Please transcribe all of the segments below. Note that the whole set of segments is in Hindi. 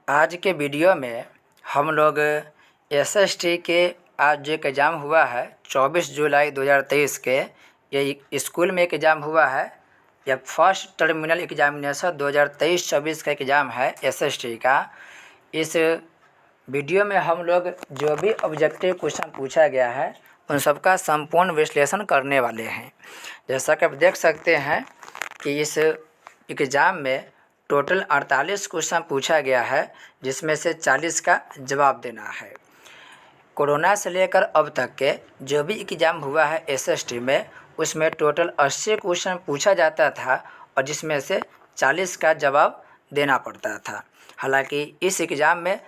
आज के वीडियो में हम लोग एसएसटी के आज जो एक एग्ज़ाम हुआ है 24 जुलाई 2023 के, ये स्कूल में एक एग्ज़ाम हुआ है। यह फर्स्ट टर्मिनल एग्जामिनेशन 2023-24 का एग्ज़ाम है एसएसटी का। इस वीडियो में हम लोग जो भी ऑब्जेक्टिव क्वेश्चन पूछा गया है उन सबका संपूर्ण विश्लेषण करने वाले हैं। जैसा कि आप देख सकते हैं कि इस एग्ज़ाम में टोटल 48 क्वेश्चन पूछा गया है, जिसमें से 40 का जवाब देना है। कोरोना से लेकर अब तक के जो भी एग्ज़ाम हुआ है एसएसटी में, उसमें टोटल 80 क्वेश्चन पूछा जाता था और जिसमें से 40 का जवाब देना पड़ता था। हालांकि इस एग्ज़ाम में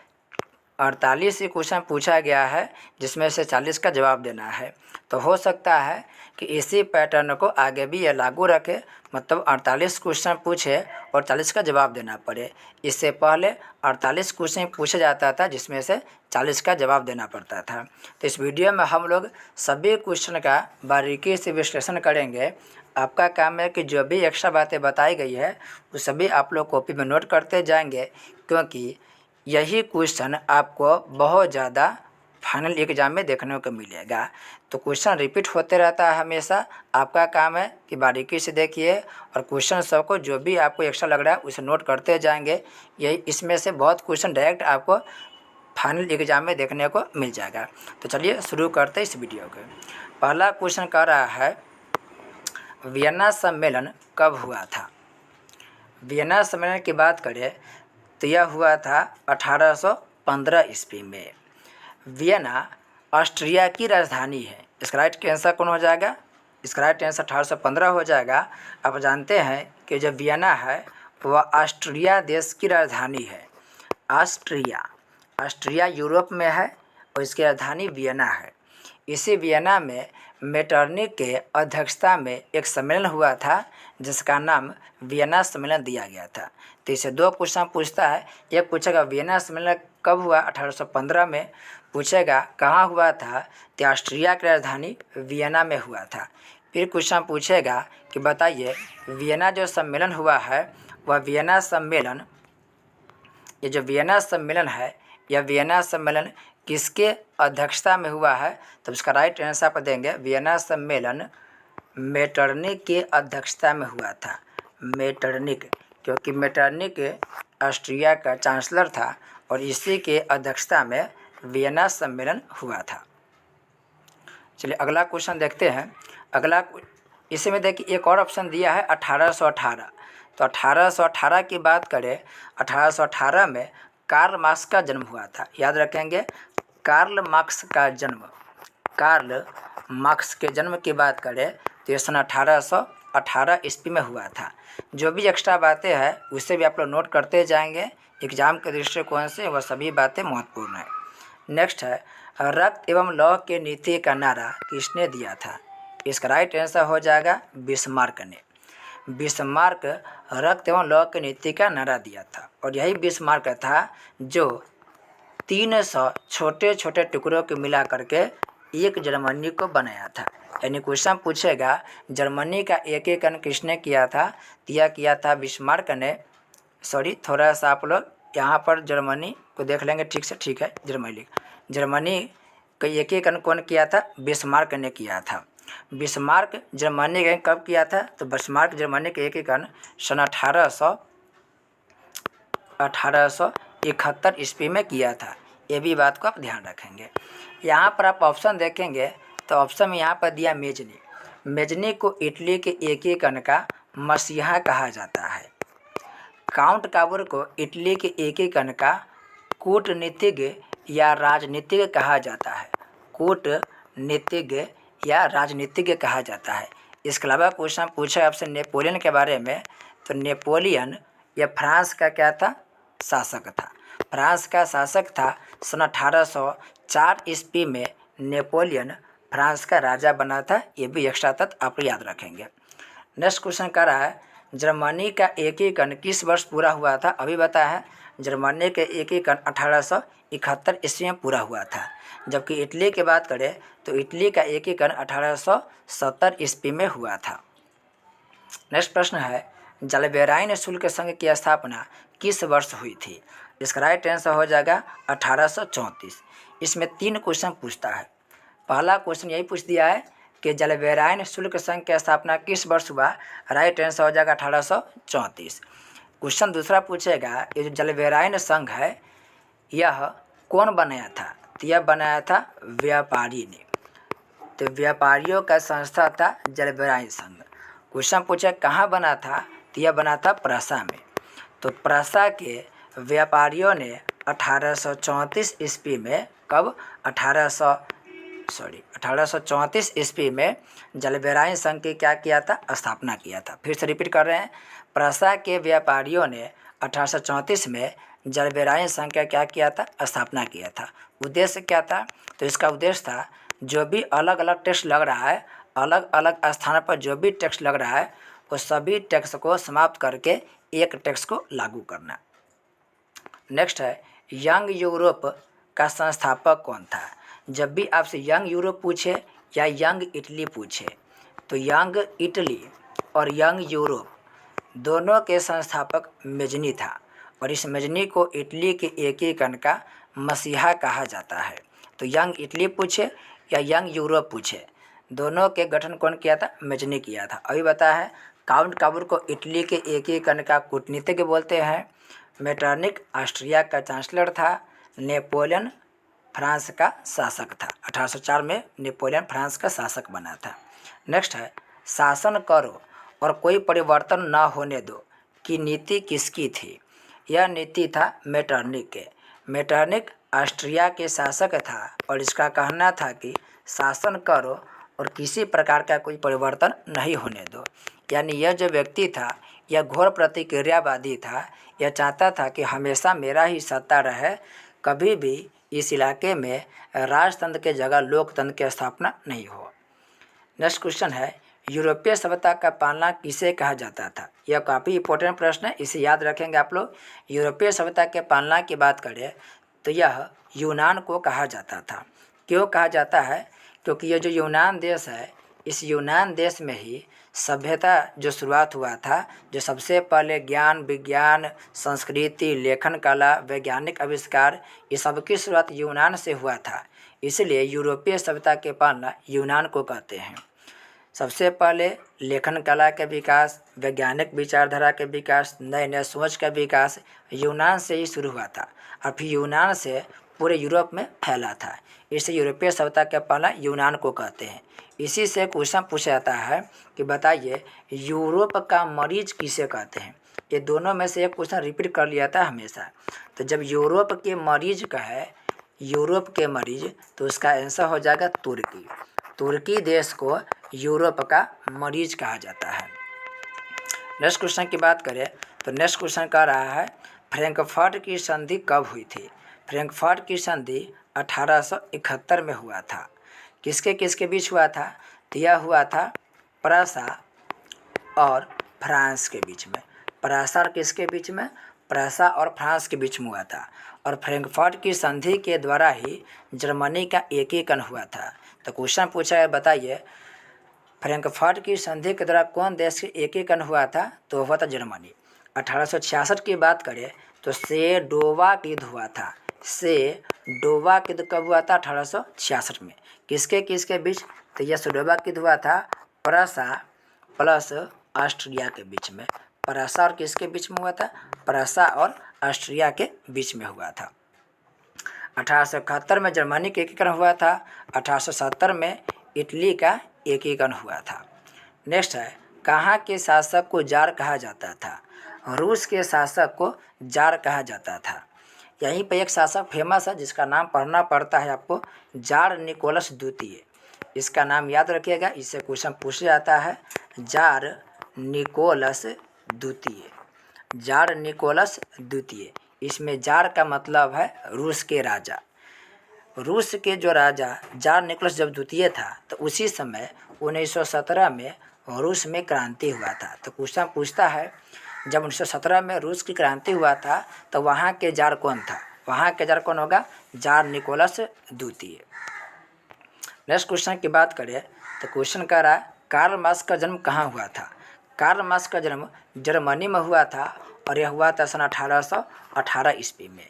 48 ही क्वेश्चन पूछा गया है, जिसमें से 40 का जवाब देना है। तो हो सकता है कि इसी पैटर्न को आगे भी यह लागू रखे, मतलब 48 क्वेश्चन पूछे और 40 का जवाब देना पड़े। इससे पहले 48 क्वेश्चन पूछा जाता था, जिसमें से 40 का जवाब देना पड़ता था। तो इस वीडियो में हम लोग सभी क्वेश्चन का बारीकी से विश्लेषण करेंगे। आपका काम है कि जो भी एक्स्ट्रा बातें बताई गई है वो सभी आप लोग कॉपी में नोट करते जाएंगे, क्योंकि यही क्वेश्चन आपको बहुत ज़्यादा फाइनल एग्ज़ाम में देखने को मिलेगा। तो क्वेश्चन रिपीट होते रहता है हमेशा। आपका काम है कि बारीकी से देखिए और क्वेश्चन सबको जो भी आपको एक्स्ट्रा लग रहा है उसे नोट करते जाएंगे। यही इसमें से बहुत क्वेश्चन डायरेक्ट आपको फाइनल एग्ज़ाम में देखने को मिल जाएगा। तो चलिए शुरू करते हैं इस वीडियो को। पहला क्वेश्चन कह रहा है, वियना सम्मेलन कब हुआ था? वियना सम्मेलन की बात करें तो यह हुआ था 1815 ईस्वी में। वियना ऑस्ट्रिया की राजधानी है। इसका राइट आंसर कौन हो जाएगा? इसका राइट आंसर 1815 हो जाएगा। आप जानते हैं कि जो वियना है वह ऑस्ट्रिया देश की राजधानी है। ऑस्ट्रिया यूरोप में है और इसकी राजधानी वियना है। इसी वियना में मेटरनिक के अध्यक्षता में एक सम्मेलन हुआ था, जिसका नाम वियना सम्मेलन दिया गया था। तो इसे दो क्वेश्चन पूछता है। एक पूछेगा वियना सम्मेलन कब हुआ? 1815 में। पूछेगा कहाँ हुआ था? तो ऑस्ट्रिया की राजधानी वियना में हुआ था। फिर क्वेश्चन पूछेगा कि बताइए वियना जो सम्मेलन हुआ है वह वियना सम्मेलन, ये जो वियना सम्मेलन है, यह वियना सम्मेलन किसके अध्यक्षता में हुआ है? तो इसका राइट आंसर आप देंगे वियना सम्मेलन मेटरनिक के अध्यक्षता में हुआ था। मेटरनिक, क्योंकि मेटरनिक ऑस्ट्रिया का चांसलर था और इसी के अध्यक्षता में वियना सम्मेलन हुआ था। चलिए अगला क्वेश्चन देखते हैं। अगला इसी में देखिए एक और ऑप्शन दिया है 1818। तो 1818 की बात करें, 1818 में कार्ल मार्क्स का जन्म हुआ था। याद रखेंगे, कार्ल मार्क्स का जन्म। कार्ल मार्क्स के जन्म की बात करें तो ये सन 1818 ईस्वी में हुआ था। जो भी एक्स्ट्रा बातें हैं उसे भी आप लोग नोट करते जाएंगे। एग्जाम के दृष्टिकोण से वह सभी बातें महत्वपूर्ण है। नेक्स्ट है, रक्त एवं लौह के नीति का नारा किसने दिया था? इसका राइट आंसर हो जाएगा बिस्मार्क ने। बिस्मार्क रक्त एवं लौह की नीति का नारा दिया था और यही बिस्मार्क था जो 300 छोटे छोटे टुकड़ों को मिला करके एक जर्मनी को बनाया था। यानी क्वेश्चन पूछेगा जर्मनी का एकीकरण किसने किया था? दिया किया था बिस्मार्क ने। सॉरी, थोड़ा सा आप लोग यहाँ पर जर्मनी को देख लेंगे ठीक से। ठीक है, जर्मनी का एकीकरण कौन किया था? बिस्मार्क ने किया था। बिस्मार्क जर्मनी का कब किया था? तो बिस्मार्क जर्मनी के एकीकरण सन 1871 ईस्वी में किया था। ये भी बात को आप ध्यान रखेंगे। यहाँ पर आप ऑप्शन देखेंगे तो ऑप्शन में यहाँ पर दिया मेजनी। मेजनी को इटली के एकीकरण का मसीहा कहा जाता है। काउंट काबूर को इटली के एकीकरण का कूटनीतिज्ञ या राजनीतिज्ञ कहा जाता है। कूटनीतिज्ञ या राजनीतिज्ञ कहा जाता है। इसके अलावा क्वेश्चन पूछा आपसे नेपोलियन के बारे में। तो नेपोलियन यह फ्रांस का क्या था? शासक था। फ्रांस का शासक था। सन 1804 ईस्वी में नेपोलियन फ्रांस का राजा बना था। ये भी एक्स्ट्रा तथ्य आप याद रखेंगे। नेक्स्ट क्वेश्चन कह रहा है, जर्मनी का एकीकरण किस वर्ष पूरा हुआ था? अभी बताया है, जर्मनी के एकीकरण 1871 ईस्वी में पूरा हुआ था। जबकि इटली की बात करें तो इटली का एकीकरण 1870 ईस्वी में हुआ था। नेक्स्ट प्रश्न है, जाल्बेराइन शुल्क संघ की स्थापना किस वर्ष हुई थी? इसका राइट आंसर हो जाएगा 1834। इसमें 3 क्वेश्चन पूछता है। पहला क्वेश्चन यही पूछ दिया है कि जलवेरायन शुल्क संघ की स्थापना किस वर्ष हुआ। राइट आंसर हो जाएगा 1834। क्वेश्चन दूसरा पूछेगा ये जो जलवेरायन संघ है यह कौन बनाया था। तो यह बनाया था व्यापारी ने। तो व्यापारियों का संस्था था जलवेरायन संघ। क्वेश्चन पूछा कहाँ बना था। तो यह बना था प्रसा में। तो प्रसा के व्यापारियों ने 1834 ईस्वी में कब 1834 ईस्वी में जलवेरायन संघ की क्या किया था, स्थापना किया था। फिर से रिपीट कर रहे हैं, प्रसा के व्यापारियों ने 1834 में जलवेरायन संघ का क्या किया था, स्थापना किया था। उद्देश्य क्या था। तो इसका उद्देश्य था जो भी अलग अलग टैक्स लग रहा है, अलग अलग स्थान पर जो भी टैक्स लग रहा है वो सभी टैक्स को समाप्त करके एक टैक्स को लागू करना। नेक्स्ट है यंग यूरोप का संस्थापक कौन था। जब भी आपसे यंग यूरोप पूछे या यंग इटली पूछे तो यंग इटली और यंग यूरोप दोनों के संस्थापक मेजनी था और इस मेजनी को इटली के एकीकरण का मसीहा कहा जाता है। तो यंग इटली पूछे या यंग यूरोप पूछे दोनों के गठन कौन किया था, मेजनी किया था। अभी बताया है काउंट काबूर को इटली के एकीकरण का कूटनीतिज्ञ बोलते हैं। मेटरनिक ऑस्ट्रिया का चांसलर था। नेपोलियन फ्रांस का शासक था। 1804 में नेपोलियन फ्रांस का शासक बना था। नेक्स्ट है शासन करो और कोई परिवर्तन न होने दो की नीति किसकी थी। यह नीति था मेटरनिक के। मेटरनिक ऑस्ट्रिया के शासक था और इसका कहना था कि शासन करो और किसी प्रकार का कोई परिवर्तन नहीं होने दो। यानी यह जो व्यक्ति था यह घोर प्रतिक्रियावादी था। यह चाहता था कि हमेशा मेरा ही सत्ता रहे, कभी भी इस इलाके में राजतंत्र के जगह लोकतंत्र की स्थापना नहीं हो। नेक्स्ट क्वेश्चन है यूरोपीय सभ्यता का पालना किसे कहा जाता था। यह काफ़ी इंपॉर्टेंट प्रश्न है, इसे याद रखेंगे आप लोग। यूरोपीय सभ्यता के पालना की बात करें तो यह यूनान को कहा जाता था। क्यों कहा जाता है, क्योंकि यह जो यूनान देश है इस यूनान देश में ही सभ्यता जो शुरुआत हुआ था, जो सबसे पहले ज्ञान विज्ञान संस्कृति लेखन कला वैज्ञानिक आविष्कार ये सब की शुरुआत यूनान से हुआ था। इसलिए यूरोपीय सभ्यता के पालना यूनान को कहते हैं। सबसे पहले लेखन कला के विकास, वैज्ञानिक विचारधारा के विकास, नए नए सोच का विकास यूनान से ही शुरू हुआ था और फिर यूनान से पूरे यूरोप में फैला था। इसे यूरोपीय सभ्यता के पालना यूनान को कहते हैं। इसी से क्वेश्चन पूछा जाता है कि बताइए यूरोप का मरीज किसे कहते हैं। ये दोनों में से एक क्वेश्चन रिपीट कर लिया था हमेशा। तो जब यूरोप के मरीज का है, यूरोप के मरीज, तो उसका आंसर हो जाएगा तुर्की। तुर्की देश को यूरोप का मरीज कहा जाता है। नेक्स्ट क्वेश्चन की बात करें तो नेक्स्ट क्वेश्चन कह रहा है फ्रैंकफर्ट की संधि कब हुई थी। फ्रैंकफर्ट की संधि 1871 में हुआ था। किसके किसके बीच हुआ था। तो यह हुआ था प्रसा और फ्रांस के बीच में। प्रसा और किसके बीच में, प्रसा और फ्रांस के बीच में हुआ था। और फ्रैंकफर्ट की संधि के द्वारा ही जर्मनी का एकीकरण हुआ था। तो क्वेश्चन पूछा है बताइए फ्रैंकफर्ट की संधि के द्वारा कौन देश के एकीकरण हुआ था। तो हुआ था जर्मनी। 1866 की बात करें तो सेडोवा युद्ध हुआ था। सेडोवा युद्ध कब हुआ था, 1866 में। किसके किसके बीच, तो यह सेडोवा युद्ध हुआ था प्रसा प्लस ऑस्ट्रिया के बीच में। प्रसा और किसके बीच में हुआ था, प्रसा और ऑस्ट्रिया के बीच में हुआ था। 1871 में जर्मनी का एकीकरण हुआ था। 1870 में इटली का एकीकरण हुआ था। नेक्स्ट है कहाँ के शासक को जार कहा जाता था। रूस के शासक को जार कहा जाता था। यहीं पर एक शासक फेमस है जिसका नाम पढ़ना पड़ता है आपको, जार निकोलस द्वितीय। इसका नाम याद रखिएगा, इससे क्वेश्चन पूछा जाता है। जार निकोलस द्वितीय, जार निकोलस द्वितीय। इसमें जार का मतलब है रूस के राजा। रूस के जो राजा जार निकोलस जब द्वितीय था तो उसी समय 1917 में रूस में क्रांति हुआ था। तो क्वेश्चन पूछता है जब 1917 में रूस की क्रांति हुआ था तो वहाँ के जार कौन था। वहाँ के जार कौन होगा, जार निकोलस द्वितीय। नेक्स्ट क्वेश्चन की बात करें तो क्वेश्चन कह रहा है कार्ल मार्क्स का जन्म कहाँ हुआ था। कार्ल मार्क्स का जन्म जर्मनी में हुआ था और यह हुआ था सन 1818 ईस्वी में।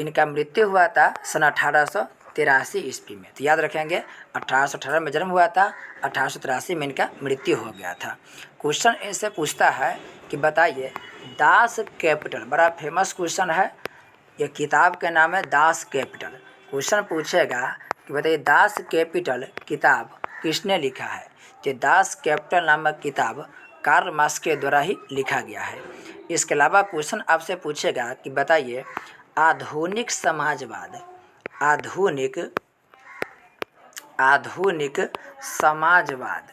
इनका मृत्यु हुआ था सन 1883 ईस्वी में। तो याद रखेंगे 1818 में जन्म हुआ था, 1883 में इनका मृत्यु हो गया था। क्वेश्चन इनसे पूछता है कि बताइए दास कैपिटल, बड़ा फेमस क्वेश्चन है, यह किताब का नाम है दास कैपिटल। क्वेश्चन पूछेगा कि बताइए दास कैपिटल किताब किसने लिखा है। तो दास कैपिटल नामक किताब कार्ल मार्क्स के द्वारा ही लिखा गया है। इसके अलावा क्वेश्चन आपसे पूछेगा कि बताइए आधुनिक समाजवाद, आधुनिक समाजवाद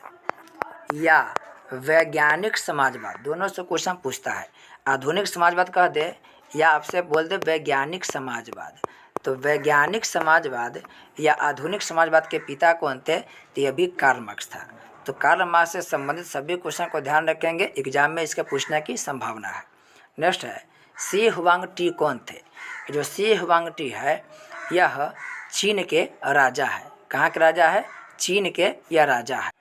या वैज्ञानिक समाजवाद, दोनों से क्वेश्चन पूछता है। आधुनिक समाजवाद कह दे या आपसे बोल दे वैज्ञानिक समाजवाद। तो वैज्ञानिक समाजवाद या आधुनिक समाजवाद के पिता कौन थे, तो यह भी कार्ल मार्क्स था। तो कार्ल मार्क्स से संबंधित सभी क्वेश्चन को ध्यान रखेंगे, एग्जाम में इसके पूछने की संभावना है। नेक्स्ट है सी हुआंगटी कौन थे। जो सी हुआंगटी है यह चीन के राजा है। कहाँ के राजा है, चीन के यह राजा है।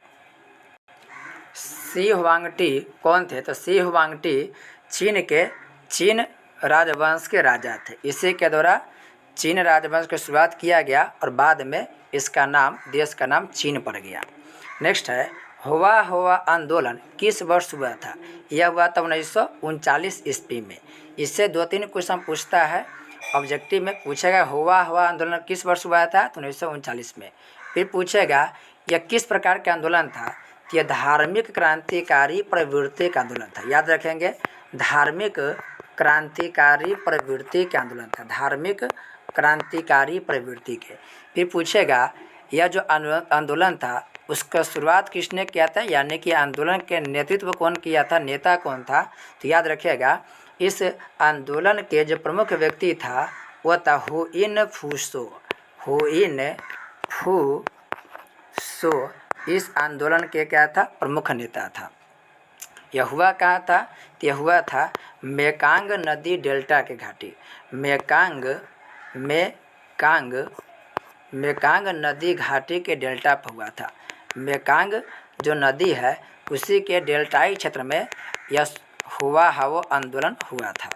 सी हुआंगटी कौन थे, तो सी हुआंगटी चीन राजवंश के राजा थे। इसी के द्वारा चीन राजवंश की शुरुआत किया गया और बाद में इसका नाम, देश का नाम चीन पड़ गया। नेक्स्ट है हुआ आंदोलन किस वर्ष हुआ था। यह हुआ था 1939 ईस्वी में। इससे 2-3 क्वेश्चन पूछता है। ऑब्जेक्टिव में पूछेगा हुआ आंदोलन किस वर्ष हुआ था, तो 1939 में। फिर पूछेगा यह किस प्रकार का आंदोलन था, यह धार्मिक क्रांतिकारी प्रवृत्ति का आंदोलन था। याद रखेंगे धार्मिक क्रांतिकारी प्रवृत्ति के आंदोलन था, धार्मिक क्रांतिकारी प्रवृत्ति के। फिर पूछेगा यह जो आंदोलन था उसका शुरुआत किसने किया था, यानी कि आंदोलन के नेतृत्व कौन किया था, नेता कौन था। तो याद रखिएगा इस आंदोलन के जो प्रमुख व्यक्ति था वह था हुइन फूसो। इस आंदोलन के क्या था, प्रमुख नेता था। यह हुआ कहाँ था, तो यह हुआ था मेकांग नदी डेल्टा के घाटी, मेकांग नदी घाटी के डेल्टा पर हुआ था। मेकांग जो नदी है उसी के डेल्टाई क्षेत्र में यह हुआ आंदोलन हुआ था।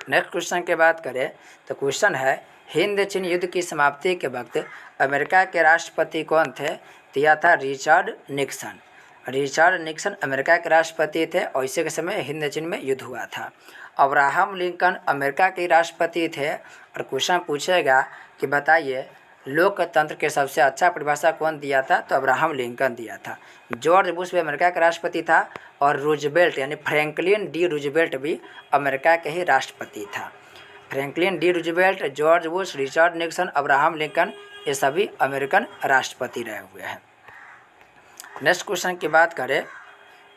नेक्स्ट क्वेश्चन की बात करें तो क्वेश्चन है हिंद चीन युद्ध की समाप्ति के वक्त अमेरिका के राष्ट्रपति कौन थे, तो यह था रिचर्ड निक्सन अमेरिका के राष्ट्रपति थे और इसी के समय हिंद चीन में युद्ध हुआ था। अब्राहम लिंकन अमेरिका के राष्ट्रपति थे और क्वेश्चन पूछेगा कि बताइए लोकतंत्र के सबसे अच्छा परिभाषा कौन दिया था, तो अब्राहम लिंकन दिया था। जॉर्ज बुश भी अमेरिका का राष्ट्रपति था और रूजवेल्ट यानी फ्रैंकलिन डी रूजवेल्ट भी अमेरिका के ही राष्ट्रपति था। Franklin D Roosevelt, George Bush, Richard Nixon, Abraham Lincoln ये सभी अमेरिकन राष्ट्रपति रहे हुए हैं। नेक्स्ट क्वेश्चन की बात करें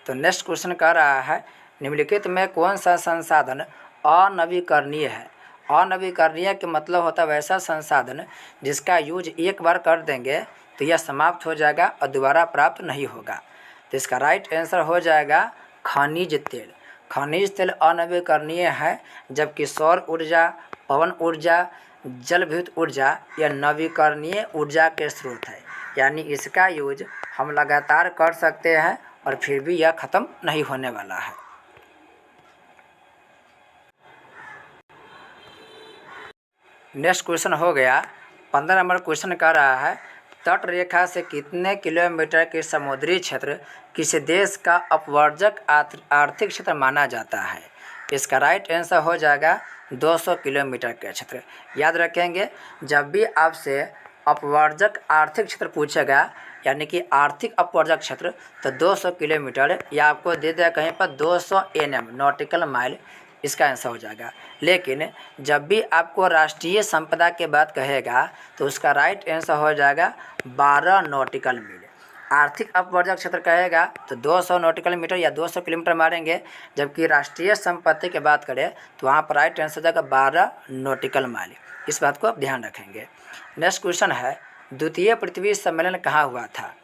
तो नेक्स्ट क्वेश्चन कह रहा है निम्नलिखित में कौन सा संसाधन अनवीकरणीय है। अनवीकरणीय के मतलब होता है वैसा संसाधन जिसका यूज एक बार कर देंगे तो यह समाप्त हो जाएगा और दोबारा प्राप्त नहीं होगा। तो इसका राइट आंसर हो जाएगा खनिज तेल। खनिज तेल अनवीकरणीय है, जबकि सौर ऊर्जा, पवन ऊर्जा, जल विद्युत ऊर्जा यह नवीकरणीय ऊर्जा के स्रोत है, यानी इसका यूज हम लगातार कर सकते हैं और फिर भी यह ख़त्म नहीं होने वाला है। नेक्स्ट क्वेश्चन हो गया 15 नंबर क्वेश्चन कह रहा है तट रेखा से कितने किलोमीटर के समुद्री क्षेत्र किसी देश का अपवर्जक आर्थिक क्षेत्र माना जाता है। इसका राइट आंसर हो जाएगा 200 किलोमीटर का क्षेत्र। याद रखेंगे जब भी आपसे अपवर्जक आर्थिक क्षेत्र पूछेगा यानी कि आर्थिक अपवर्जक क्षेत्र तो 200 किलोमीटर या आपको दे दिया कहीं पर 200 NM नॉटिकल माइल, इसका आंसर हो जाएगा। लेकिन जब भी आपको राष्ट्रीय संपदा के बात कहेगा तो उसका राइट आंसर हो जाएगा 12 नॉटिकल मील। आर्थिक अपवर्जक क्षेत्र कहेगा तो 200 नॉटिकल मीटर या 200 किलोमीटर मारेंगे, जबकि राष्ट्रीय संपत्ति की बात करें तो वहाँ पर राइट आंसर हो जाएगा 12 नॉटिकल माइल। इस बात को आप ध्यान रखेंगे। नेक्स्ट क्वेश्चन है द्वितीय पृथ्वी सम्मेलन कहाँ हुआ था।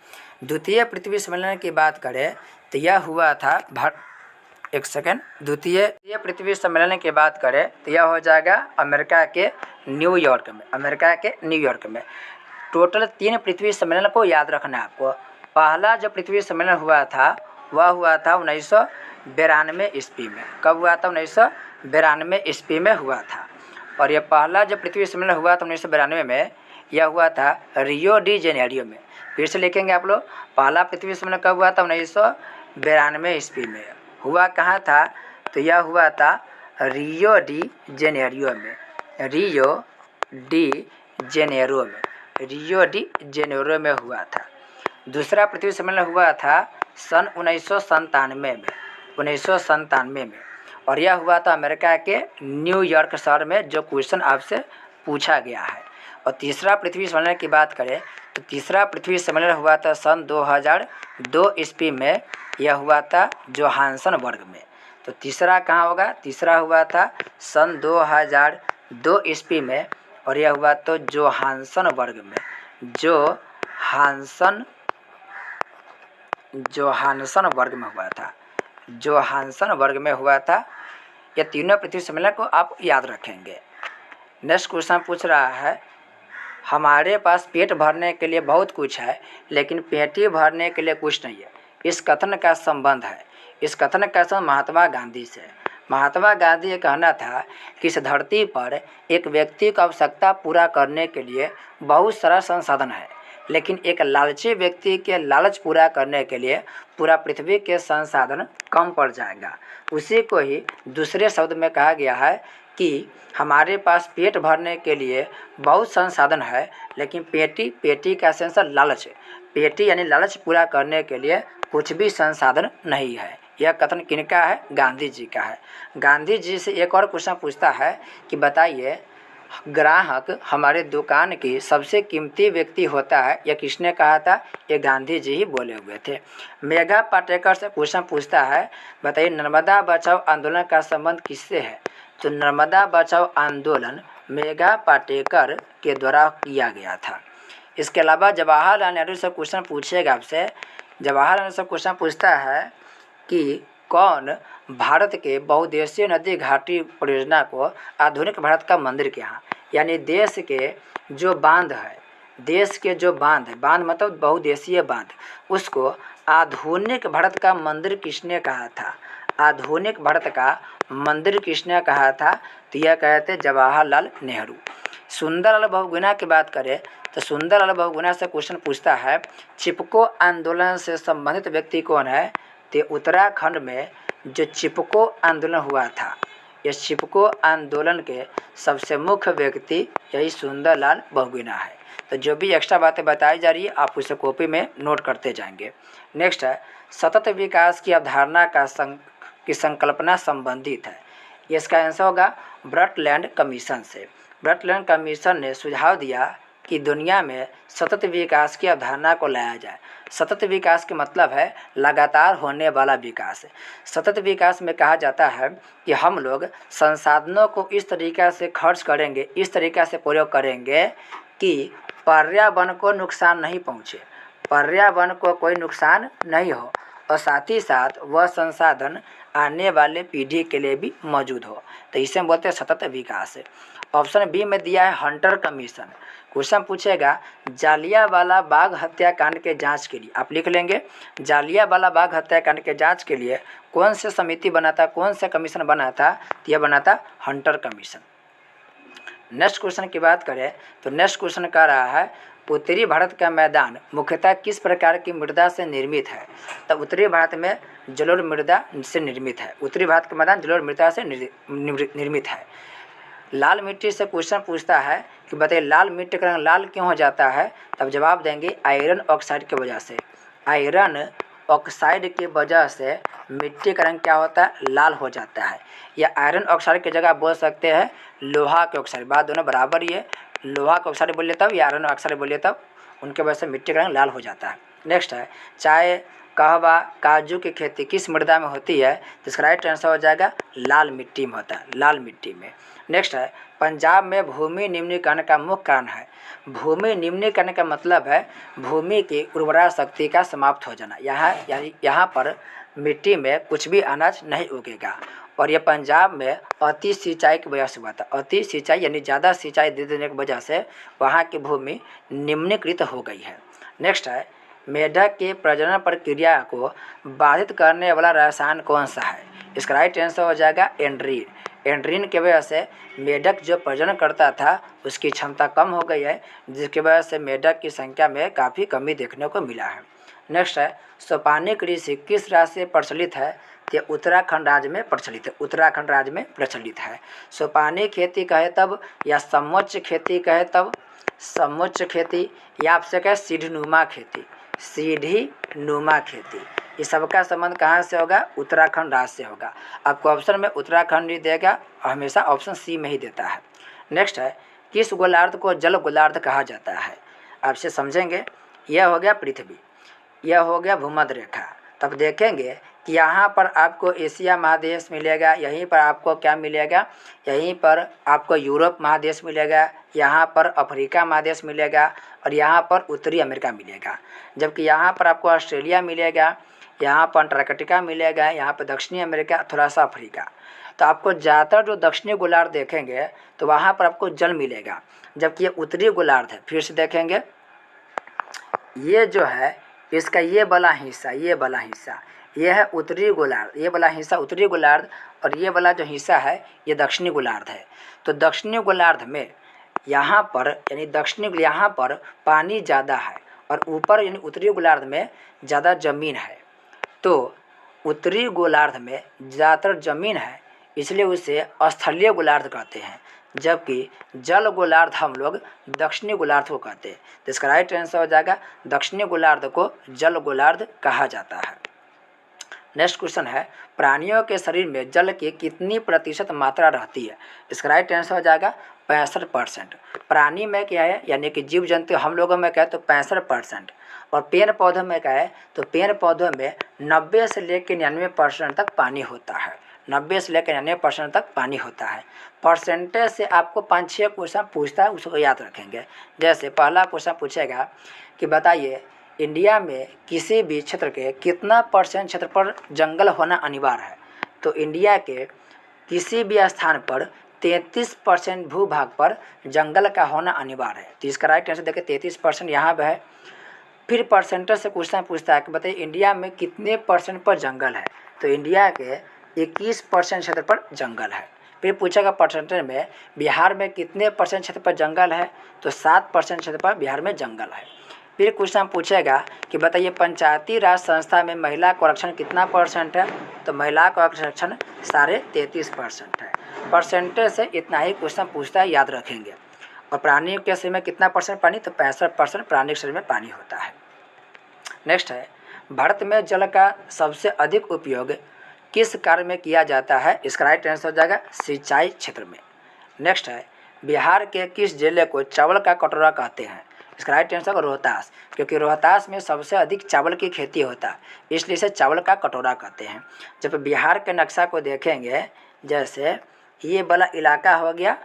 द्वितीय पृथ्वी सम्मेलन की बात करें तो यह हुआ था द्वितीय पृथ्वी सम्मेलन की बात करें तो यह हो जाएगा अमेरिका के न्यूयॉर्क में। टोटल 3 पृथ्वी सम्मेलन को याद रखना है आपको। पहला जो पृथ्वी सम्मेलन हुआ था वह हुआ था 1992 ईस्वी में। कब हुआ था? 1992 ईस्वी में हुआ था। और यह पहला जो पृथ्वी सम्मेलन हुआ था 1992 में, यह हुआ था रियो डी जेनेरियो में। फिर से लिखेंगे आप लोग, पहला पृथ्वी सम्मेलन कब हुआ था? 1992 ईस्वी में। हुआ कहाँ था? तो यह हुआ था रियो डी जेनेरियो में। रियो डी जेनेरो में, रियो डी जेनेरो में हुआ था। दूसरा पृथ्वी सम्मेलन हुआ था सन 1997 में, 1997 में, और यह हुआ था अमेरिका के न्यूयॉर्क शहर में, जो क्वेश्चन आपसे पूछा गया है। और तीसरा पृथ्वी सम्मेलन की बात करें तो तीसरा पृथ्वी सम्मेलन हुआ था सन 2002 ईस्वी में। यह हुआ था जोहान्सनबर्ग में। तो तीसरा कहाँ होगा? तीसरा हुआ था सन 2002 ईस्वी में, और यह हुआ तो जोहान्सनबर्ग में, जोहान्सनबर्ग में हुआ था, जोहान्सनबर्ग में हुआ था। ये तीनों पृथ्वी सम्मेलन को आप याद रखेंगे। नेक्स्ट क्वेश्चन पूछ रहा है, हमारे पास पेट भरने के लिए बहुत कुछ है, लेकिन पेटी भरने के लिए कुछ नहीं है। इस कथन का संबंध है, इस कथन का संबंध महात्मा गांधी से। महात्मा गांधी ये कहना था कि इस धरती पर एक व्यक्ति को आवश्यकता पूरा करने के लिए बहुत सारा संसाधन है, लेकिन एक लालची व्यक्ति के लालच पूरा करने के लिए पूरा पृथ्वी के संसाधन कम पड़ जाएगा। उसी को ही दूसरे शब्द में कहा गया है कि हमारे पास पेट भरने के लिए बहुत संसाधन है, लेकिन पेटी का सेंस लालच, पेटी यानी लालच पूरा करने के लिए कुछ भी संसाधन नहीं है। यह कथन किनका है? गांधी जी का है। गांधी जी से एक और क्वेश्चन पूछता है कि बताइए, ग्राहक हमारे दुकान की सबसे कीमती व्यक्ति होता है, यह किसने कहा था? ये गांधी जी ही बोले हुए थे। मेघा पाटेकर से क्वेश्चन पूछता है, बताइए नर्मदा बचाओ आंदोलन का संबंध किससे है? तो नर्मदा बचाओ आंदोलन मेघा पाटेकर के द्वारा किया गया था। इसके अलावा जवाहरलाल नेहरू से क्वेश्चन पूछेगा आपसे। जवाहरलाल नेहरू से क्वेश्चन पूछता है कि कौन भारत के बहुउद्देशीय नदी घाटी परियोजना को आधुनिक भारत का मंदिर कहा? यानी देश के जो बांध है, देश के जो बांध है, बांध मतलब बहुउद्देशीय बांध, उसको आधुनिक भारत का मंदिर किसने कहा था? आधुनिक भारत का मंदिर किसने कहा था? तो यह कहते जवाहरलाल नेहरू। सुंदरलाल बहुगुणा की बात करें तो सुंदरलाल बहुगुणा से क्वेश्चन पूछता है, चिपको आंदोलन से संबंधित व्यक्ति कौन है? तो उत्तराखंड में जो चिपको आंदोलन हुआ था, यह चिपको आंदोलन के सबसे मुख्य व्यक्ति यही सुंदरलाल बहुगुणा है। तो जो भी एक्स्ट्रा बातें बताई जा रही है आप उसे कॉपी में नोट करते जाएंगे। नेक्स्ट है, सतत विकास की अवधारणा की संकल्पना संबंधित है। इसका आंसर होगा ब्रटलैंड कमीशन से। ब्रटलैंड कमीशन ने सुझाव दिया कि दुनिया में सतत विकास की अवधारणा को लाया जाए। सतत विकास के मतलब है लगातार होने वाला विकास। सतत विकास में कहा जाता है कि हम लोग संसाधनों को इस तरीक़ा से खर्च करेंगे, इस तरीक़ा से प्रयोग करेंगे कि पर्यावरण को नुकसान नहीं पहुँचे, पर्यावरण को कोई नुकसान नहीं हो, और साथ ही साथ वह संसाधन आने वाले पीढ़ी के लिए भी मौजूद हो। तो इसे हम बोलते हैं सतत विकास। ऑप्शन बी में दिया है हंटर कमीशन। क्वेश्चन पूछेगा जालियांवाला बाग हत्याकांड के जांच के लिए, आप लिख लेंगे जालियांवाला बाग हत्याकांड के जांच के लिए कौन से समिति बना था, कौन सा कमीशन बना था? तो यह बना था हंटर कमीशन। नेक्स्ट क्वेश्चन की बात करें तो नेक्स्ट क्वेश्चन कह रहा है, उत्तरी भारत का मैदान मुख्यतः किस प्रकार की मृदा से निर्मित है? तो उत्तरी भारत में जलोढ़ मृदा से निर्मित है। उत्तरी भारत का मैदान जलोढ़ मृदा से निर्मित है। लाल मिट्टी से क्वेश्चन पूछता है कि बताइए लाल मिट्टी का रंग लाल क्यों हो जाता है? तब जवाब देंगे आयरन ऑक्साइड की वजह से। आयरन ऑक्साइड की वजह से मिट्टी का रंग क्या होता है? लाल हो जाता है। या आयरन ऑक्साइड की जगह बोल सकते हैं लोहा के ऑक्साइड, बात दोनों बराबर ही है। लोहा का ऑक्साइड बोलिए तब या आयरन ऑक्साइड बोलिए तब, उनके वजह से मिट्टी का रंग लाल हो जाता है। नेक्स्ट है, चाय, कहवा, काजू की खेती किस मृदा में होती है? तो इसका राइट आंसर हो जाएगा लाल मिट्टी में होता है, लाल मिट्टी में। नेक्स्ट है, पंजाब में भूमि निम्नीकरण का मुख्य कारण है। भूमि निम्नीकरण का मतलब है भूमि की उर्वरा शक्ति का समाप्त हो जाना। यहाँ पर मिट्टी में कुछ भी अनाज नहीं उगेगा, और यह पंजाब में अति सिंचाई की वजह से हुआ था। अति सिंचाई यानी ज़्यादा सिंचाई दे देने की वजह से वहाँ की भूमि निम्नीकृत हो गई है। नेक्स्ट है, मेढक के प्रजनन प्रक्रिया को बाधित करने वाला रसायन कौन सा है? इसका राइट आंसर हो जाएगा एंड्रीन। एंड्रीन की वजह से मेढक जो प्रजनन करता था उसकी क्षमता कम हो गई है, जिसकी वजह से मेढक की संख्या में काफ़ी कमी देखने को मिला है। नेक्स्ट है, सोपानी कृषि किस राज्य से प्रचलित है? ये उत्तराखंड राज्य में प्रचलित है। उत्तराखंड राज्य में प्रचलित है। सोपानी खेती कहे तब, या समोच्च खेती कहे तब, समोच्च खेती, या आपसे कहे सीढ़ीनुमा खेती, सीढ़ीनुमा खेती, ये सबका संबंध कहाँ से होगा? उत्तराखंड राज्य से होगा। आपको ऑप्शन में उत्तराखंड ही देगा, हमेशा ऑप्शन सी में ही देता है। नेक्स्ट है, किस गोलार्ध को जल गोलार्ध कहा जाता है? आपसे समझेंगे। यह हो गया पृथ्वी, यह हो गया भूमध्य रेखा। तब देखेंगे कि यहाँ पर आपको एशिया महादेश मिलेगा, यहीं पर आपको क्या मिलेगा? यहीं पर आपको यूरोप महादेश मिलेगा, यहाँ पर अफ्रीका महादेश मिलेगा, और यहाँ पर उत्तरी अमेरिका मिलेगा। जबकि यहाँ पर आपको ऑस्ट्रेलिया मिलेगा, यहाँ पर अंटार्कटिका मिलेगा, यहाँ पर दक्षिणी अमेरिका, थोड़ा सा अफ्रीका। तो आपको ज़्यादातर जो दक्षिणी गोलार्ध देखेंगे तो वहाँ पर आपको जल मिलेगा, जबकि ये उत्तरी गोलार्ध है। फिर से देखेंगे, ये जो है इसका ये वाला हिस्सा, ये है उत्तरी गोलार्ध, ये वाला हिस्सा उत्तरी गोलार्ध, और ये वाला जो हिस्सा है ये दक्षिणी गोलार्ध है। तो दक्षिणी गोलार्ध में यहाँ पर यानी दक्षिणी यहाँ पर पानी ज़्यादा है, और ऊपर यानी उत्तरी गोलार्ध में ज़्यादा ज़मीन है। तो उत्तरी गोलार्ध में ज़्यादातर ज़मीन है, इसलिए उसे स्थलीय गोलार्ध कहते हैं, जबकि जल गोलार्ध हम लोग दक्षिणी गोलार्ध को कहते हैं। तो इसका राइट आंसर हो जाएगा दक्षिणी गोलार्ध को जल गोलार्ध कहा जाता है। नेक्स्ट क्वेश्चन है, प्राणियों के शरीर में जल की कितनी प्रतिशत मात्रा रहती है? इसका राइट आंसर हो जाएगा 65%। प्राणी में क्या है, यानी कि जीव जंतु हम लोगों में क्या है तो 65%, और पेड़ पौधों में क्या है तो पेड़ पौधों में 90 से लेकर 99% तक पानी होता है। 90 से लेकर 99% तक पानी होता है। परसेंटेज से आपको 5-6 क्वेश्चन पूछता है, उसको याद रखेंगे। जैसे पहला क्वेश्चन पूछेगा कि बताइए इंडिया में किसी भी क्षेत्र के कितना % क्षेत्र पर जंगल होना अनिवार्य है? तो इंडिया के किसी भी स्थान पर 33% भूभाग पर जंगल का होना अनिवार्य है। तो इसका राइट आंसर देखिए 33% यहाँ पे है। फिर परसेंटेज से क्वेश्चन पूछता है कि बताइए इंडिया में कितने % पर जंगल है? तो इंडिया के 21% क्षेत्र पर जंगल है। फिर पूछेगा परसेंटेज में बिहार में कितने % क्षेत्र पर जंगल है? तो 7% क्षेत्र पर बिहार में जंगल है। फिर क्वेश्चन पूछेगा कि बताइए पंचायती राज संस्था में महिला को आरक्षण कितना % है? तो महिला को आरक्षण 33.5% है। परसेंटेज से इतना ही क्वेश्चन पूछता है, याद रखेंगे। और प्राणी के शरीर में कितना % पानी? तो 65% प्राणी के शरीर में पानी होता है। नेक्स्ट है, भारत में जल का सबसे अधिक उपयोग किस कार्य में किया जाता है? इसका राइट आंसर हो जाएगा सिंचाई क्षेत्र में। नेक्स्ट है, बिहार के किस जिले को चावल का कटोरा कहते हैं? इसका राइट आंसर रोहतास, क्योंकि रोहतास में सबसे अधिक चावल की खेती होता है, इसलिए इसे चावल का कटोरा कहते हैं। जब बिहार के नक्शा को देखेंगे, जैसे ये वाला इलाका हो गया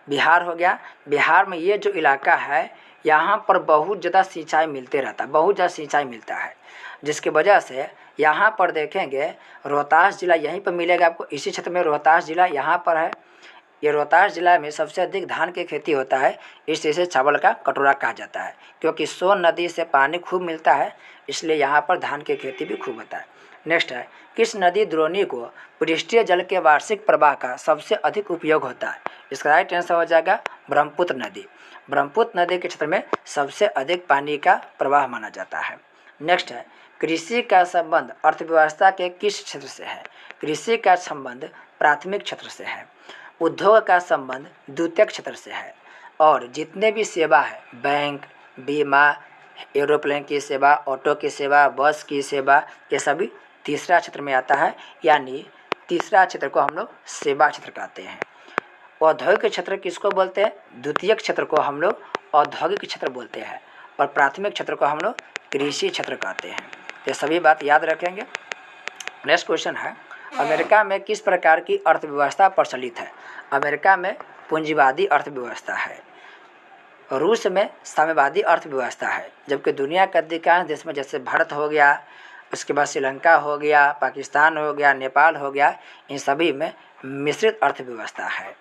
बिहार हो गया, बिहार में ये जो इलाका है यहाँ पर बहुत ज़्यादा सिंचाई मिलते रहता है, बहुत ज़्यादा सिंचाई मिलता है, जिसकी वजह से यहाँ पर देखेंगे रोहतास ज़िला यहीं पर मिलेगा आपको। इसी क्षेत्र में रोहतास ज़िला यहाँ पर है। ये रोहतास ज़िला में सबसे अधिक धान की खेती होता है, इसलिए इसे चावल का कटोरा कहा जाता है। क्योंकि सोन नदी से पानी खूब मिलता है, इसलिए यहाँ पर धान की खेती भी खूब होता है। नेक्स्ट है, किस नदी द्रोणी को पृष्ठीय जल के वार्षिक प्रवाह का सबसे अधिक उपयोग होता है? इसका राइट आंसर हो जाएगा ब्रह्मपुत्र नदी। ब्रह्मपुत्र नदी के क्षेत्र में सबसे अधिक पानी का प्रवाह माना जाता है। नेक्स्ट है, कृषि का संबंध अर्थव्यवस्था के किस क्षेत्र से है? कृषि का संबंध प्राथमिक क्षेत्र से है। उद्योग का संबंध द्वितीयक क्षेत्र से है। और जितने भी सेवा है, बैंक, बीमा, एरोप्लेन की सेवा, ऑटो की सेवा, बस की सेवा, ये सभी तीसरा क्षेत्र में आता है, यानी तीसरा क्षेत्र को हम लोग सेवा क्षेत्र कहते हैं। औद्योगिक क्षेत्र किसको बोलते हैं? द्वितीयक क्षेत्र को हम लोग औद्योगिक क्षेत्र बोलते हैं, और प्राथमिक क्षेत्र को हम लोग कृषि क्षेत्र कहते हैं। ये सभी बात याद रखेंगे। नेक्स्ट क्वेश्चन है, अमेरिका में किस प्रकार की अर्थव्यवस्था प्रचलित है? अमेरिका में पूंजीवादी अर्थव्यवस्था है। रूस में साम्यवादी अर्थव्यवस्था है। जबकि दुनिया के अधिकांश देश में, जैसे भारत हो गया, उसके बाद श्रीलंका हो गया, पाकिस्तान हो गया, नेपाल हो गया, इन सभी में मिश्रित अर्थव्यवस्था है।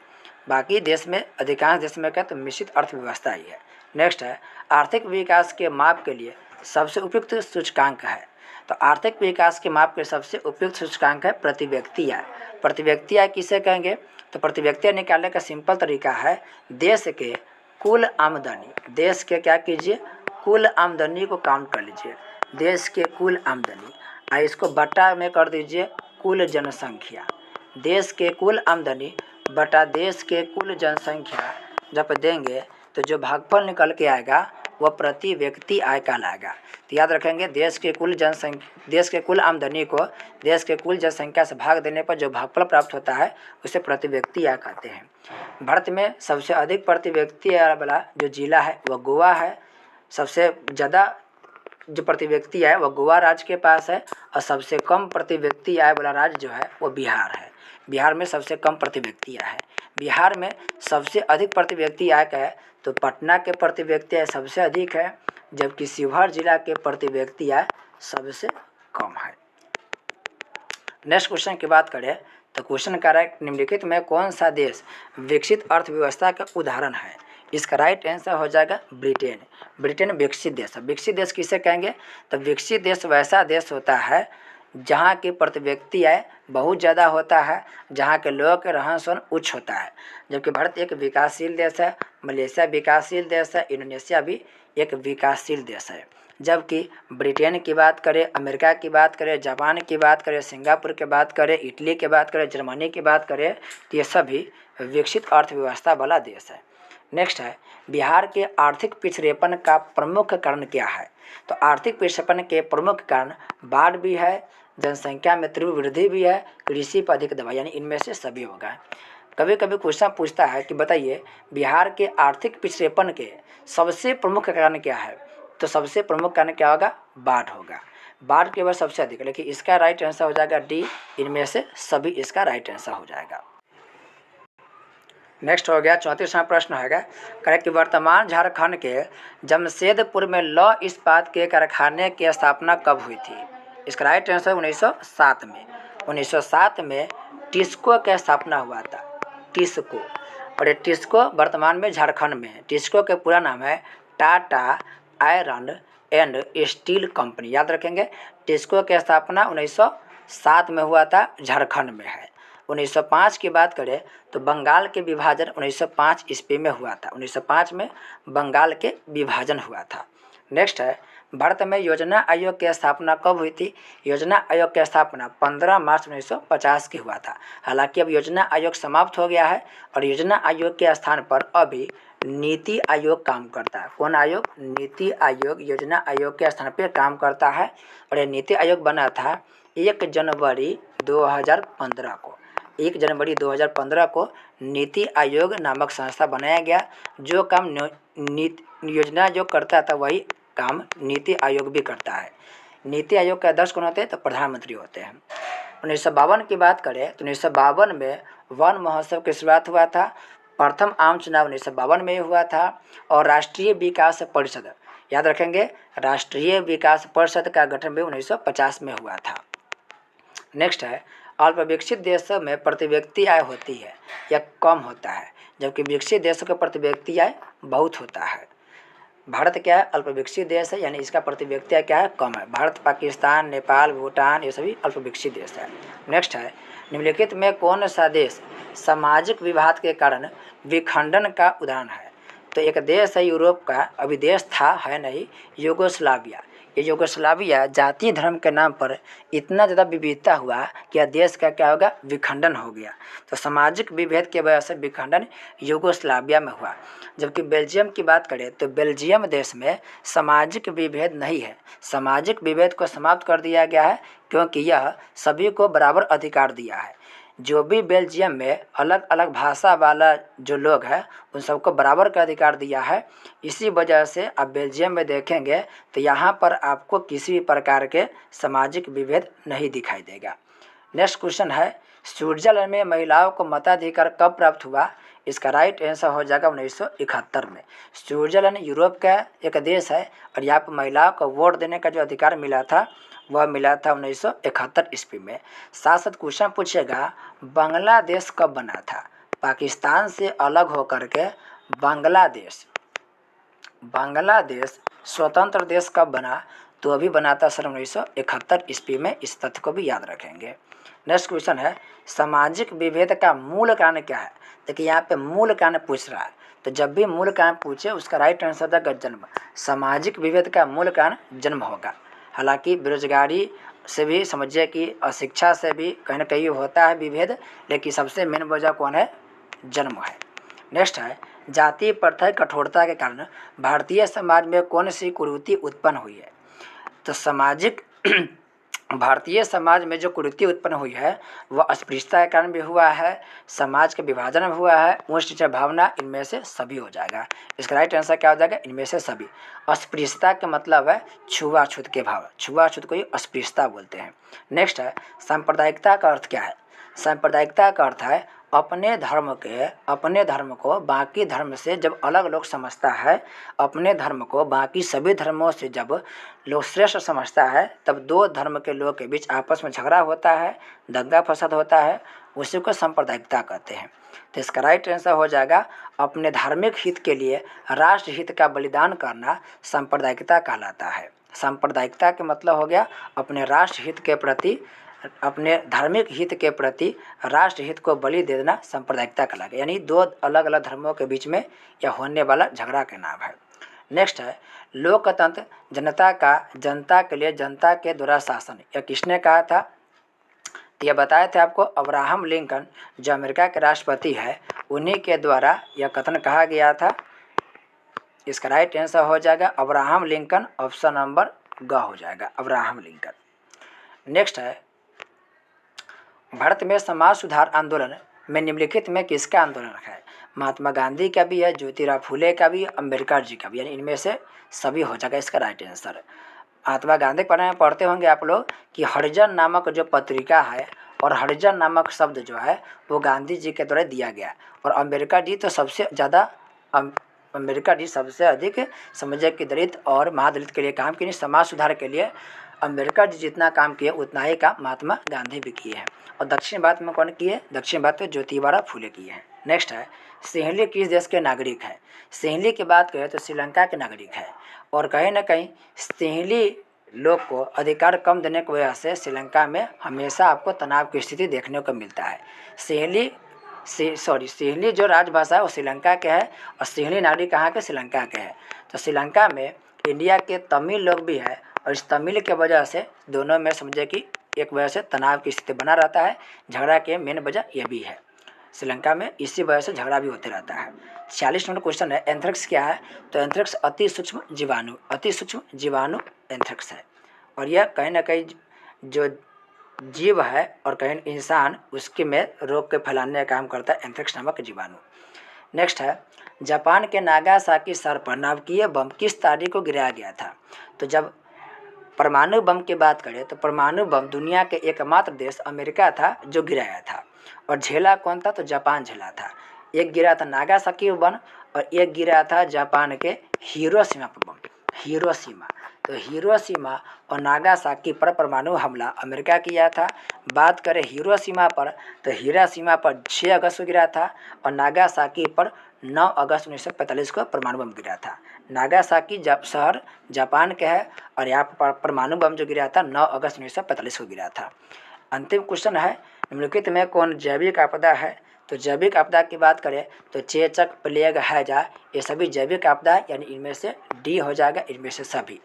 बाकी देश में, अधिकांश देश में क्या तो मिश्रित अर्थव्यवस्था ही है। नेक्स्ट है, आर्थिक विकास के माप के लिए सबसे उपयुक्त सूचकांक है। तो आर्थिक विकास के माप के सबसे उपयुक्त सूचकांक है प्रति व्यक्ति आय। प्रति व्यक्ति आय किसे कहेंगे? तो प्रति व्यक्ति आय निकालने का सिंपल तरीका है देश के कुल आमदनी, देश के क्या कीजिए, कुल आमदनी को काउंट कर लीजिए, देश के कुल आमदनी, और इसको बटा में कर दीजिए कुल जनसंख्या। देश के कुल आमदनी बटा देश के कुल जनसंख्या जब देंगे तो जो भागफल निकल के आएगा वह प्रति व्यक्ति आय कहलाएगा। तो याद रखेंगे, देश के कुल आमदनी को देश के कुल जनसंख्या से भाग देने पर जो भागफल प्राप्त होता है उसे प्रति व्यक्ति आय कहते हैं। भारत में सबसे अधिक प्रति व्यक्ति आय वाला जो जिला है वह गोवा है। सबसे ज़्यादा जो प्रति व्यक्ति आय वह गोवा राज्य के पास है, और सबसे कम प्रति व्यक्ति आय वाला राज्य जो है वो बिहार है। बिहार में सबसे कम प्रति व्यक्ति आय है। बिहार में सबसे अधिक प्रति व्यक्ति आय का है तो पटना के प्रति व्यक्ति आय सबसे अधिक है, जबकि शिवहर जिला के प्रति व्यक्ति आय सबसे कम है। नेक्स्ट क्वेश्चन की बात करें तो क्वेश्चन कह रहा है निम्नलिखित में कौन सा देश विकसित अर्थव्यवस्था का उदाहरण है? इसका राइट आंसर हो जाएगा ब्रिटेन। ब्रिटेन विकसित देश है। विकसित देश किसे कहेंगे? तो विकसित देश वैसा देश होता है जहाँ की प्रति व्यक्ति आय बहुत ज़्यादा होता है, जहाँ के लोगों के रहन सहन उच्च होता है। जबकि भारत एक विकासशील देश है, मलेशिया विकासशील देश है, इंडोनेशिया भी एक विकासशील देश है। जबकि ब्रिटेन की बात करें, अमेरिका की बात करें, जापान की बात करें, सिंगापुर की बात करें, इटली की बात करें, जर्मनी की बात करें तो ये सभी विकसित अर्थव्यवस्था वाला देश है। नेक्स्ट है, बिहार के आर्थिक पिछड़ेपन का प्रमुख कारण क्या है? तो आर्थिक पिछड़ेपन के प्रमुख कारण बाढ़ भी है, जनसंख्या में तीव्र वृद्धि भी है, कृषि पर अधिक दबाव, यानी इनमें से सभी होगा। कभी कभी क्वेश्चन पूछता है कि बताइए बिहार के आर्थिक पिछड़ेपन के सबसे प्रमुख कारण क्या है? तो सबसे प्रमुख कारण क्या होगा? बाढ़ होगा। बाढ़ के वजह सबसे अधिक, लेकिन इसका राइट आंसर हो जाएगा डी, इनमें से सभी इसका राइट आंसर हो जाएगा। नेक्स्ट हो गया 34वां प्रश्न होगा, करें कि वर्तमान झारखंड के जमशेदपुर में लौह इस्पात के कारखाने की स्थापना कब हुई थी? इसका राइट आंसर 1907 में। 1907 में टिस्को की स्थापना हुआ था, टिस्को। और ये टिस्को वर्तमान में झारखंड में है। टिस्को का पूरा नाम है Tata iron and steel company. याद रखेंगे, टिस्को की स्थापना 1907 में हुआ था, झारखंड में है। 1905 की बात करें तो बंगाल के विभाजन 1905 ईस्वी में हुआ था। 1905 में बंगाल के विभाजन हुआ था। नेक्स्ट है, भारत में योजना आयोग की स्थापना कब हुई थी? योजना आयोग की स्थापना 15 मार्च 1950 की हुआ था। हालांकि अब योजना आयोग समाप्त हो गया है और योजना आयोग के स्थान पर अभी नीति आयोग काम करता है। कौन आयोग? नीति आयोग योजना आयोग के स्थान पर काम करता है। और ये नीति आयोग बना था 1 जनवरी 2015 को। 1 जनवरी 2015 को नीति आयोग नामक संस्था बनाया गया। जो काम योजना जो करता था वही काम नीति आयोग भी करता है। नीति आयोग के अध्यक्ष कौन होते हैं? तो प्रधानमंत्री होते हैं। 1952 की बात करें तो 1952 में वन महोत्सव की शुरुआत हुआ था। प्रथम आम चुनाव 1952 में हुआ था। और राष्ट्रीय विकास परिषद, याद रखेंगे, राष्ट्रीय विकास परिषद का गठन भी 1950 में हुआ था। नेक्स्ट है, अल्प विकसित देशों में प्रति व्यक्ति आय होती है या कम होता है, जबकि विकसित देशों का प्रति व्यक्ति आय बहुत होता है। भारत क्या है? अल्प विकसित देश है, यानी इसका प्रति व्यक्ति आय क्या है? कम है। भारत, पाकिस्तान, नेपाल, भूटान ये सभी अल्प विकसित देश है। नेक्स्ट है, निम्नलिखित में कौन सा देश सामाजिक विवाद के कारण विखंडन का उदाहरण है? तो एक देश है यूरोप का, अभी देश था, है नहीं, यूगोस्लाविया। ये यूगोस्लाविया जातीय धर्म के नाम पर इतना ज़्यादा विविधता हुआ कि यह देश का क्या होगा? विखंडन हो गया। तो सामाजिक विभेद की वजह से विखंडन यूगोस्लाविया में हुआ। जबकि बेल्जियम की बात करें तो बेल्जियम देश में सामाजिक विभेद नहीं है। सामाजिक विभेद को समाप्त कर दिया गया है क्योंकि यह सभी को बराबर अधिकार दिया है। जो भी बेल्जियम में अलग अलग भाषा वाला जो लोग हैं उन सबको बराबर का अधिकार दिया है। इसी वजह से आप बेल्जियम में देखेंगे तो यहाँ पर आपको किसी भी प्रकार के सामाजिक विभेद नहीं दिखाई देगा। नेक्स्ट क्वेश्चन है, स्विट्जरलैंड में महिलाओं को मताधिकार कब प्राप्त हुआ? इसका राइट आंसर हो जाएगा 1971 में। स्विट्जरलैंड यूरोप का एक देश है और यहाँ पर महिलाओं को वोट देने का जो अधिकार मिला था वह मिला था 1971 ईस्वी में। साथ साथ क्वेश्चन पूछेगा बांग्लादेश कब बना था? पाकिस्तान से अलग होकर के बांग्लादेश स्वतंत्र देश कब बना? तो अभी बना था सन 1971 ईस्वी में। इस तथ्य को भी याद रखेंगे। नेक्स्ट क्वेश्चन है, सामाजिक विभेद का मूल कारण क्या है? देखिए यहाँ पे मूल कारण पूछ रहा है, तो जब भी मूल कारण पूछे उसका राइट आंसर होगा जन्म। सामाजिक विभेद का मूल कारण जन्म होगा। हालांकि बेरोजगारी से भी समझिए कि अशिक्षा से भी कहीं ना कहीं होता है विभेद, लेकिन सबसे मेन वजह कौन है? जन्म है। नेक्स्ट है, जातीय प्रथा कठोरता के कारण भारतीय समाज में कौन सी कुरीति उत्पन्न हुई है? तो सामाजिक भारतीय समाज में जो कुरीति उत्पन्न हुई है वह अस्पृश्यता के कारण भी हुआ है, समाज के विभाजन में हुआ है, उच्च नीच भावना, इनमें से सभी हो जाएगा। इसका राइट आंसर क्या हो जाएगा? इनमें से सभी। अस्पृश्यता का मतलब है छुआछूत के भाव, छुआछूत को ही अस्पृश्यता बोलते हैं। नेक्स्ट है, सांप्रदायिकता का अर्थ क्या है? सांप्रदायिकता का अर्थ है अपने धर्म को बाकी धर्म से जब अलग लोग समझता है, अपने धर्म को बाकी सभी धर्मों से जब लोग श्रेष्ठ समझता है, तब दो धर्म के लोगों के बीच आपस में झगड़ा होता है, दंगा फसाद होता है, उसी को सांप्रदायिकता कहते हैं। तो इसका राइट आंसर हो जाएगा अपने धार्मिक हित के लिए राष्ट्र हित का बलिदान करना सांप्रदायिकता कहलाता है। सांप्रदायिकता के मतलब हो गया अपने राष्ट्र हित के प्रति, अपने धार्मिक हित के प्रति राष्ट्र हित को बलि दे देना सांप्रदायिकता कहलाएगा, यानी दो अलग अलग धर्मों के बीच में यह होने वाला झगड़ा का नाम है। नेक्स्ट है, लोकतंत्र जनता के लिए जनता के द्वारा शासन, यह किसने कहा था? तो यह बताए थे आपको अब्राहम लिंकन, जो अमेरिका के राष्ट्रपति है, उन्हीं के द्वारा यह कथन कहा गया था। इसका राइट आंसर हो जाएगा अब्राहम लिंकन, ऑप्शन नंबर ग हो जाएगा, अब्राहम लिंकन। नेक्स्ट है, भारत में समाज सुधार आंदोलन में निम्नलिखित में किसका आंदोलन है? महात्मा गांधी का भी है, ज्योतिराव फुले का भी, अम्बेडकर जी का भी, यानी इनमें से सभी हो जाएगा इसका राइट आंसर। महात्मा गांधी के बारे में पढ़ते होंगे आप लोग कि हरिजन नामक जो पत्रिका है और हरिजन नामक शब्द जो है वो गांधी जी के द्वारा दिया गया। और अम्बेडकर जी तो सबसे ज़्यादा, अम्बेडकर जी सबसे अधिक समझिए कि दलित और महादलित के लिए काम किए, समाज सुधार के लिए अम्बेडकर जी जितना काम किए उतना ही काम महात्मा गांधी भी किए हैं। और दक्षिण भारत में कौन किए? दक्षिण भारत में ज्योतिबा फुले किए हैं। नेक्स्ट है, सिंहली किस देश के नागरिक है? सिंहली की बात करें तो श्रीलंका के नागरिक है। और कहीं ना कहीं सिंहली लोग को अधिकार कम देने की वजह से श्रीलंका में हमेशा आपको तनाव की स्थिति देखने को मिलता है। सिंहली जो राजभाषा है वो श्रीलंका के है और सिंहली नागरिक कहाँ के? श्रीलंका के हैं। तो श्रीलंका में इंडिया के तमिल लोग भी है और इस तमिल के वजह से दोनों में समझे कि एक वजह से तनाव की स्थिति बना रहता है। झगड़ा के मेन वजह यह भी है, श्रीलंका में इसी वजह से झगड़ा भी होते रहता है। 46 नंबर क्वेश्चन है, एंथ्रेक्स क्या है? तो एंथ्रेक्स अति सूक्ष्म जीवाणु एंथ्रेक्स है। और यह कहीं ना कहीं जो जीव है और कहीं इंसान उसके में रोग के फैलाने का काम करता है एंथ्रेक्स नामक जीवाणु। नेक्स्ट है, जापान के नागासाकी शहर पर नाभिकीय बम किस तारीख को गिराया गया था? तो जब परमाणु बम की बात करें तो परमाणु बम दुनिया के एकमात्र देश अमेरिका था जो गिराया था। और झेला कौन था? तो जापान झेला था। एक गिरा था नागासाकी बम और एक गिरा था जापान के हिरोशिमा पर बम। हिरोशिमा, तो हिरोशिमा और नागासाकी पर परमाणु हमला अमेरिका किया था। बात करें हिरोशिमा पर तो हिरोशिमा पर 6 अगस्त को गिरा था और नागासाकी पर 9 अगस्त 1945 को परमाणु बम गिरा था। नागासाकी शहर जापान के है और यहाँ पर परमाणु बम जो गिरा था 9 अगस्त 1945 को गिरा था। अंतिम क्वेश्चन है, निम्नलिखित में कौन जैविक आपदा है? तो जैविक आपदा की बात करें तो चेचक, प्लेग, हैजा, ये सभी जैविक आपदा है, यानी इनमें से डी हो जाएगा, इनमें से सभी।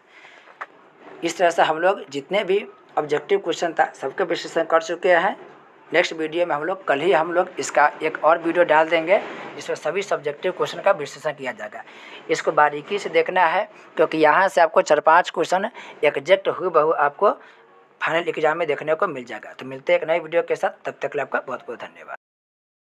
इस तरह से हम लोग जितने भी ऑब्जेक्टिव क्वेश्चन था सबके विश्लेषण कर चुके हैं। नेक्स्ट वीडियो में कल ही हम लोग इसका एक और वीडियो डाल देंगे जिसमें सभी सब्जेक्टिव क्वेश्चन का विश्लेषण किया जाएगा। इसको बारीकी से देखना है क्योंकि यहाँ से आपको 4-5 क्वेश्चन एग्जैक्ट हूबहू आपको फाइनल एग्जाम में देखने को मिल जाएगा। तो मिलते हैं एक नई वीडियो के साथ, तब तक के लिए आपका बहुत बहुत धन्यवाद।